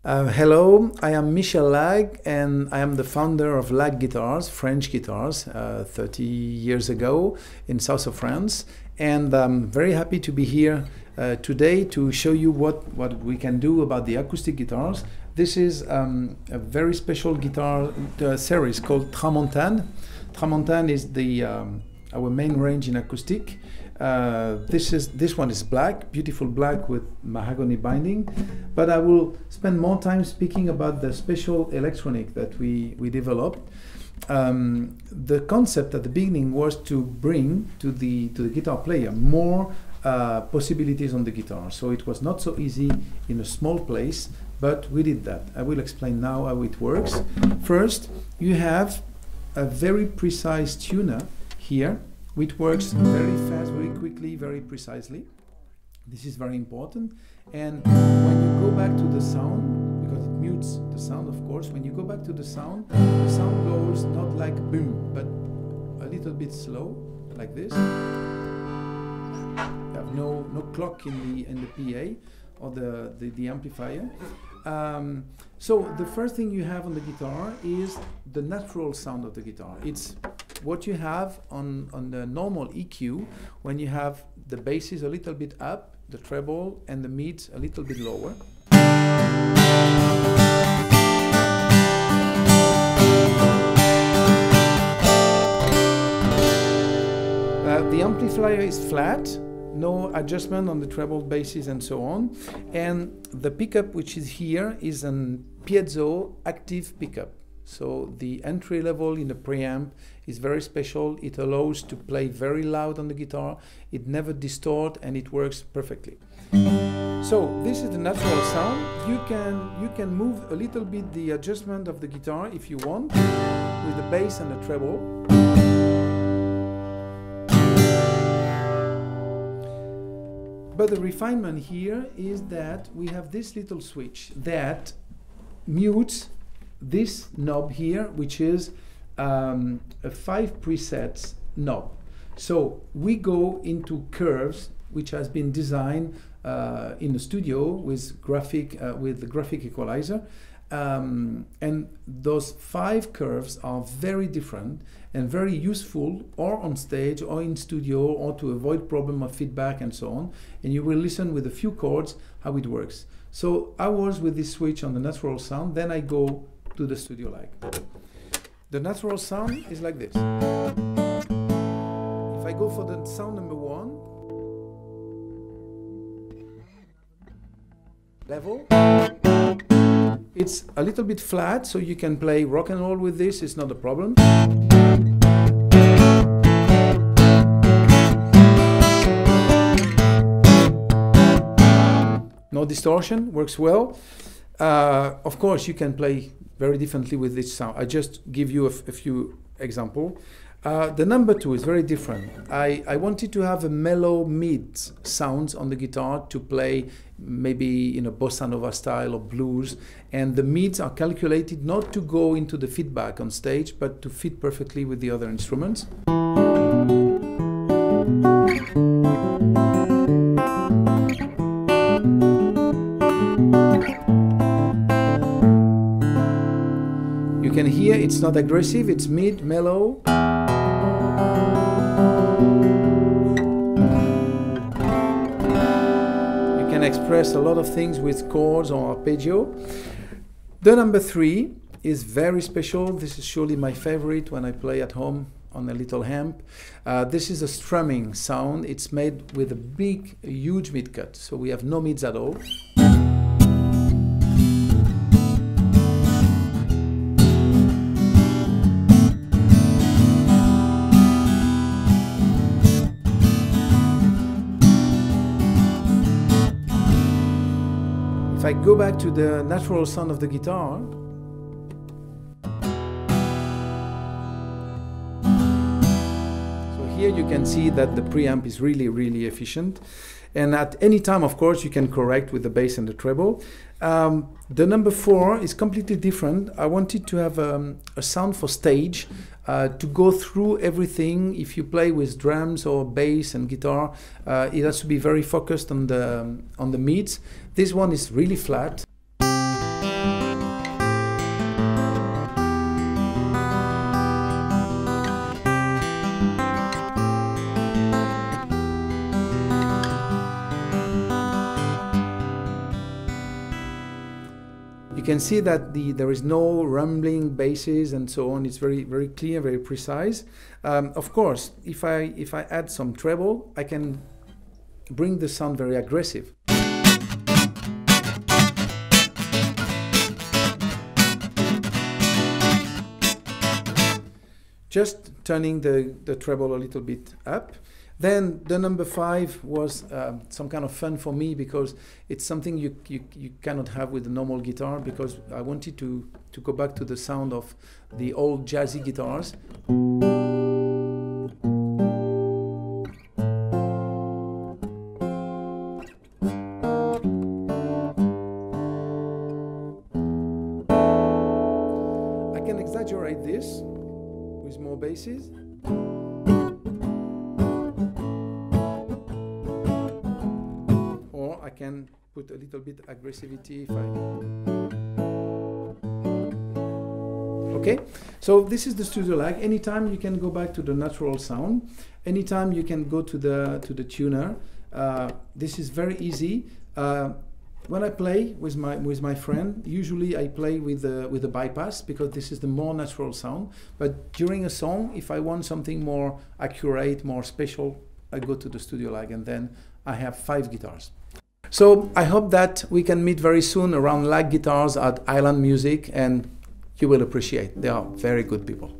Hello, I am Michel Lâg and I am the founder of Lâg Guitars, French guitars, 30 years ago in south of France. And I'm very happy to be here today to show you what we can do about the acoustic guitars. This is a very special guitar series called Tramontane. Tramontane is our main range in acoustic. This one is black, beautiful black with mahogany binding, but I will spend more time speaking about the special electronic that we developed. The concept at the beginning was to bring to the guitar player more possibilities on the guitar, so it was not so easy in a small place, but we did that. I will explain now how it works. First, you have a very precise tuner here, which works very fast, very quickly, very precisely. This is very important. And when you go back to the sound, because it mutes the sound, of course, when you go back to the sound goes not like boom, but a little bit slow, like this. You have no clock in the PA or the amplifier. So the first thing you have on the guitar is the natural sound of the guitar. It's what you have on the normal EQ when you have the basses a little bit up, the treble, and the mids a little bit lower. The amplifier is flat, no adjustment on the treble, basses, and so on. And the pickup, which is here, is an piezo active pickup. So the entry level in the preamp is very special. It allows to play very loud on the guitar. It never distorts and it works perfectly. So this is the natural sound. You can move a little bit the adjustment of the guitar if you want with the bass and the treble. But the refinement here is that we have this little switch that mutes this knob here, which is a 5 presets knob. So we go into curves, which has been designed in the studio with the graphic equalizer. And those 5 curves are very different and very useful, or on stage or in studio, or to avoid problem of feedback and so on. And you will listen with a few chords how it works. So I was with this switch on the natural sound, then I go to the studio like. The natural sound is like this. If I go for the sound number 1, level, it's a little bit flat, so you can play rock and roll with this, it's not a problem. No distortion, works well. Of course, you can play very differently with this sound. I just give you a few examples. The number 2 is very different. I wanted to have a mellow mid sounds on the guitar to play maybe in a bossa nova style or blues, and the mids are calculated not to go into the feedback on stage, but to fit perfectly with the other instruments. You can hear it's not aggressive, it's mid, mellow. You can express a lot of things with chords or arpeggio. The number 3 is very special. This is surely my favorite when I play at home on a little amp. This is a strumming sound. It's made with a huge mid cut, so we have no mids at all. If I go back to the natural sound of the guitar, so here you can see that the preamp is really efficient. And at any time, of course, you can correct with the bass and the treble. The number 4 is completely different. I wanted to have a sound for stage, to go through everything. If you play with drums or bass and guitar, it has to be very focused on the mids. This one is really flat. can see that there is no rumbling basses and so on. It's very, very clear, very precise. Of course, if I add some treble, I can bring the sound very aggressive. Just turning the treble a little bit up. Then the number 5 was some kind of fun for me, because it's something you cannot have with a normal guitar, because I wanted to go back to the sound of the old jazzy guitars. I can exaggerate this with more basses. Or I can put a little bit aggressivity if I... Okay, so this is the Studio Lâg. Anytime you can go back to the natural sound. Anytime you can go to the tuner. This is very easy. When I play with my friend, usually I play with a bypass, because this is the more natural sound. But during a song, if I want something more accurate, more special, I go to the Studio Lâg, and then I have 5 guitars. So I hope that we can meet very soon around Lâg guitars at Eiland Muziek, and you will appreciate. They are very good people.